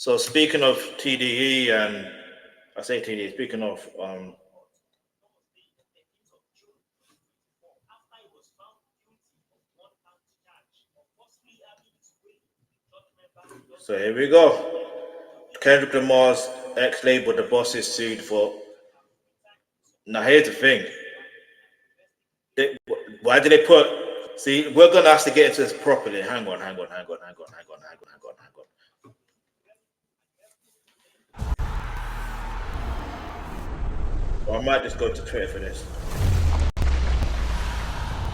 So speaking of TDE, and I say TDE, speaking of so here we go. Kendrick Lamar's ex-label, the boss, is sued for. Now here's the thing. Why did they put? See, we're gonna have to get into this properly. Hang on. Or I might just go to Twitter for this.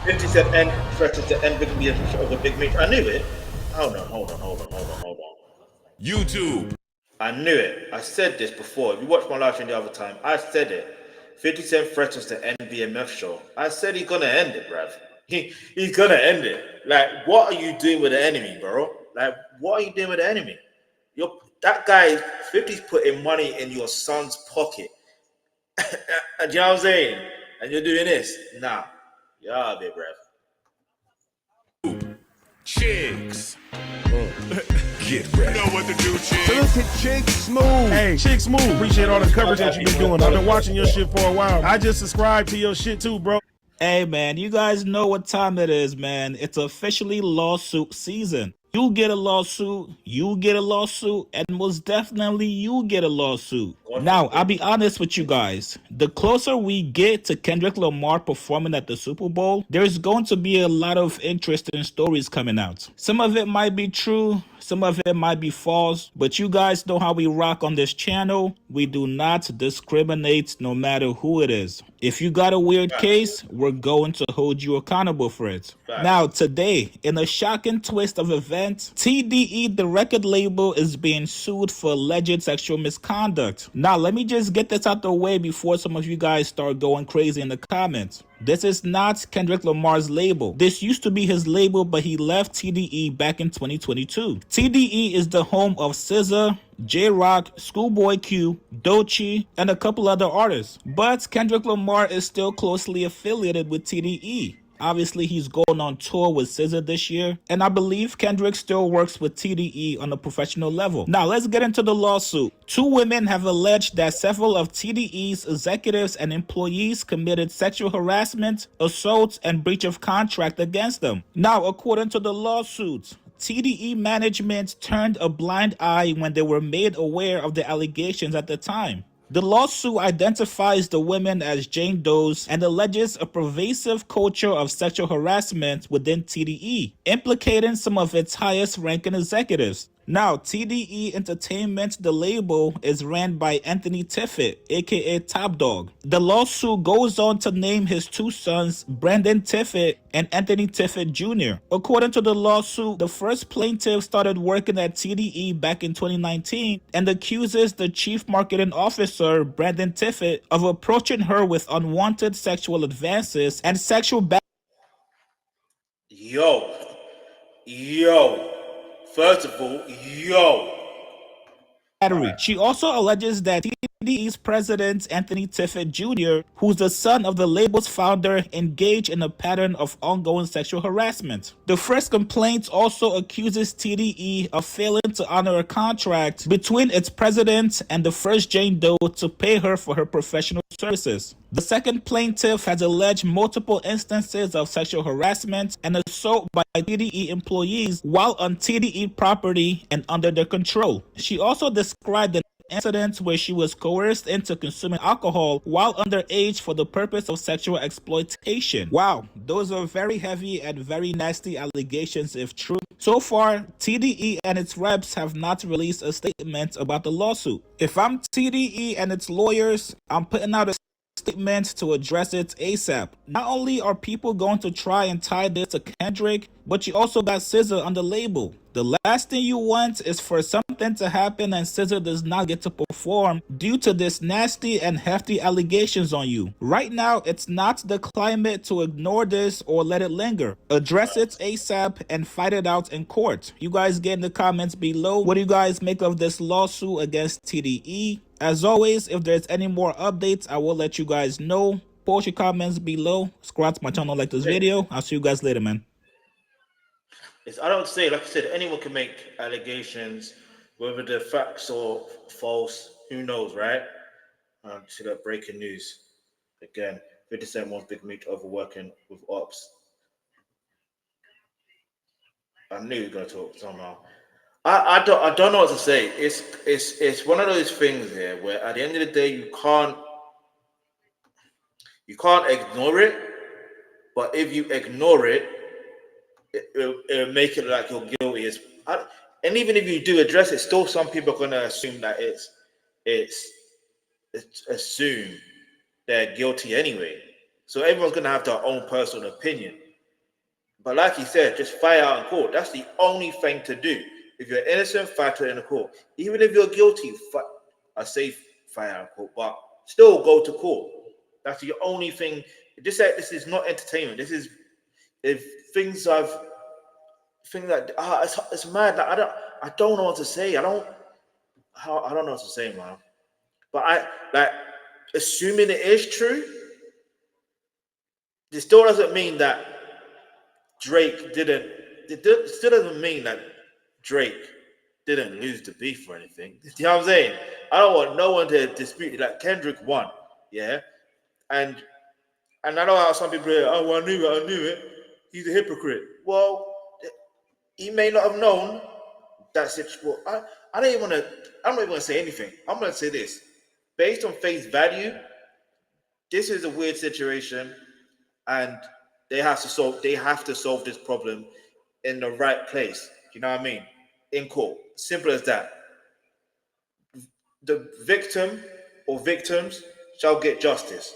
50 Cent end threatens to end victory of a big meet. I knew it. Hold on. YouTube. I knew it. I said this before. If you watched my live stream the other time, I said it. 50 Cent threatens to end BMF show. I said he's gonna end it, bruv. He's gonna end it. Like, what are you doing with the enemy, bro? Like, what are you doing with the enemy? That guy, 50's putting money in your son's pocket. Do you know what I'm saying? And you're doing this? Nah. You're out of it, bruv. Chicks. Get ready. You know what to do, Chicks. So let's hit Chick Smooth. Hey, Chick Smooth. Appreciate all the coverage that you've been doing. I've been watching your shit for a while. I just subscribed to your shit too, bro. Hey, man, you guys know what time it is, man. It's officially lawsuit season. You get a lawsuit, and most definitely you get a lawsuit. Now, I'll be honest with you guys. The closer we get to Kendrick Lamar performing at the Super Bowl, there's going to be a lot of interesting stories coming out. Some of it might be true, some of it might be false, but you guys know how we rock on this channel. We do not discriminate no matter who it is. If you got a weird case, we're going to hold you accountable for it. Now, today, in a shocking twist of events, TDE, the record label, is being sued for alleged sexual misconduct. Now, let me just get this out the way before some of you guys start going crazy in the comments. This is not Kendrick Lamar's label. This used to be his label, but he left TDE back in 2022. TDE is the home of SZA, J-Rock, Schoolboy Q, Doechii, and a couple other artists. But Kendrick Lamar is still closely affiliated with TDE. Obviously, he's going on tour with SZA this year, and I believe Kendrick still works with TDE on a professional level. Now, let's get into the lawsuit. Two women have alleged that several of TDE's executives and employees committed sexual harassment, assault, and breach of contract against them. Now, according to the lawsuit, TDE management turned a blind eye when they were made aware of the allegations at the time. The lawsuit identifies the women as Jane Does and alleges a pervasive culture of sexual harassment within TDE, implicating some of its highest-ranking executives. Now, TDE Entertainment, the label, is ran by Anthony Tiffett, aka Top Dawg. The lawsuit goes on to name his two sons, Brandon Tiffett and Anthony Tiffett Jr. According to the lawsuit, the first plaintiff started working at TDE back in 2019 and accuses the chief marketing officer, Brandon Tiffett, of approaching her with unwanted sexual advances and sexual First of all, battery. She also alleges that TDE's president, Anthony Tiffett Jr., who's the son of the label's founder, engaged in a pattern of ongoing sexual harassment. The first complaint also accuses TDE of failing to honor a contract between its president and the first Jane Doe to pay her for her professional services. The second plaintiff has alleged multiple instances of sexual harassment and assault by TDE employees while on TDE property and under their control. She also described an incident where she was coerced into consuming alcohol while underage for the purpose of sexual exploitation. Wow, those are very heavy and very nasty allegations if true. So far, TDE and its reps have not released a statement about the lawsuit. If I'm TDE and its lawyers, I'm putting out a statement to address it ASAP. Not only are people going to try and tie this to Kendrick, but you also got SZA on the label. The last thing you want is for something to happen and SZA does not get to perform due to this nasty and hefty allegations on you. Right now, it's not the climate to ignore this or let it linger. Address it ASAP and fight it out in court. You guys get in the comments below. What do you guys make of this lawsuit against TDE? As always, if there's any more updates, I will let you guys know. Post your comments below. Subscribe to my channel, like this video. I'll see you guys later, man. I don't say, like I said, anyone can make allegations. Whether they're facts or false, who knows, right? To that breaking news. Again, 50 Cent wants Big Meat overworking with ops. I knew you were gonna talk somehow. I don't know what to say. It's one of those things here where at the end of the day you can't ignore it, but if you ignore it, it'll make it like you're guilty. And even if you do address it, still some people are gonna assume that it's assume they're guilty anyway. So everyone's gonna have their own personal opinion. But like you said, just fight out in court. That's the only thing to do. If you're innocent, fight it in the court. Even if you're guilty, I say fight out in court, but still go to court. That's the only thing. This is not entertainment. This is if things that it's mad. Like, I don't know what to say. I don't know what to say, man. But I like assuming it is true. This still doesn't mean that Drake didn't. It still doesn't mean that Drake didn't lose the beef or anything. You know what I'm saying? I don't want no one to dispute it. Like Kendrick won, yeah, and I know how some people are, oh, well, I knew it. He's a hypocrite. Well, he may not have known that's it. Well, I don't even want to. I'm not even going to say anything. I'm going to say this. Based on face value, this is a weird situation, and they have to solve this problem in the right place. You know what I mean? In court. Simple as that. The victim or victims shall get justice.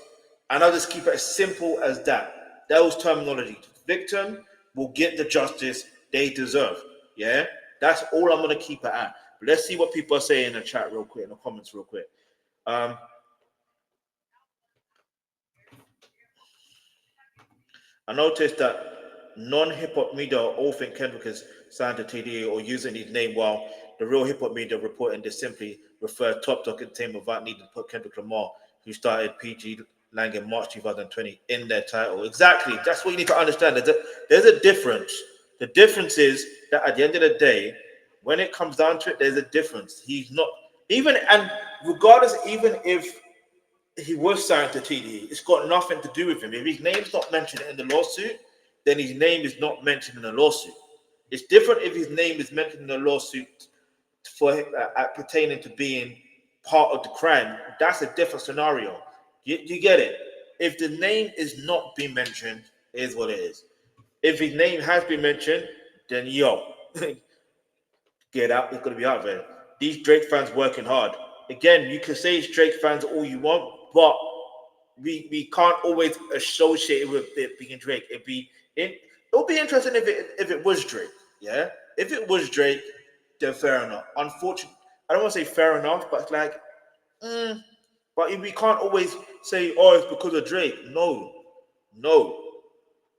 And I'll just keep it as simple as that. Those terminology. Victim will get the justice they deserve. Yeah? That's all I'm going to keep it at. But let's see what people are saying in the chat real quick, in the comments real quick. I noticed that non-hip-hop media all think Kendrick is signed to TDE or using his name, while the real hip-hop media reporting this simply refer Dawg Entertainment without needing to put Kendrick Lamar, who started PG Lang in March 2020, in their title. Exactly. That's what you need to understand. There's a difference. The difference is that at the end of the day, when it comes down to it, there's a difference. He's not even, and regardless, even if he was signed to TDE, it's got nothing to do with him. If his name's not mentioned in the lawsuit, then his name is not mentioned in the lawsuit. It's different if his name is mentioned in the lawsuit for pertaining to being part of the crime. That's a different scenario. You get it? If the name is not being mentioned, it is what it is. If his name has been mentioned, then get out. It's going to be out there. These Drake fans working hard. Again, you can say it's Drake fans all you want, but we can't always associate it with it being Drake. It'll be interesting if it was Drake. Yeah, if it was Drake, then fair enough. Unfortunately, I don't want to say fair enough, but like, but we can't always say, oh, it's because of Drake. No.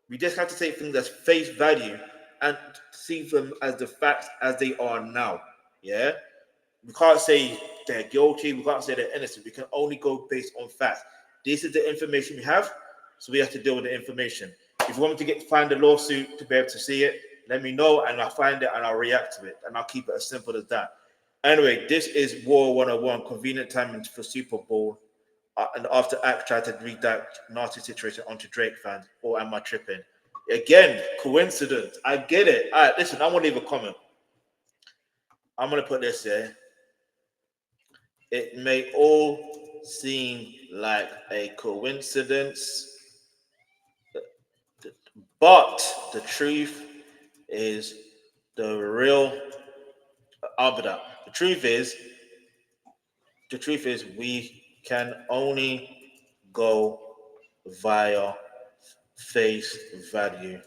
We just have to take things as face value and see them as the facts as they are now. Yeah, we can't say they're guilty. We can't say they're innocent. We can only go based on facts. This is the information we have, so we have to deal with the information. If you want me to find the lawsuit to be able to see it, let me know, and I'll find it and I'll react to it, and I'll keep it as simple as that. Anyway, this is War 101, convenient timing for Super Bowl. And after Act tried to read that nasty situation onto Drake fans, or am I tripping? Again, coincidence. I get it. All right, listen, I'm going to leave a comment. I'm going to put this here. It may all seem like a coincidence, but the truth is the real arbiter. The truth is we can only go via face value.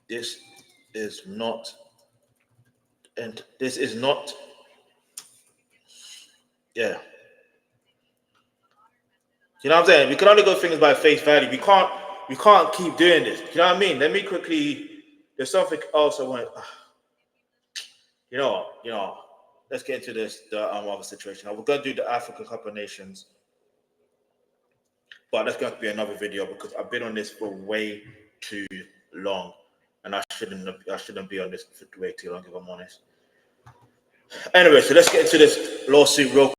This is not, yeah. You know what I'm saying? We can only go things by face value. We can't keep doing this. You know what I mean? Let me quickly, there's something else I want. You know, let's get into the other situation. We're going to do the African Cup of Nations, but that's going to be another video because I've been on this for way too long, and I shouldn't be on this for way too long, if I'm honest. Anyway, so let's get into this lawsuit real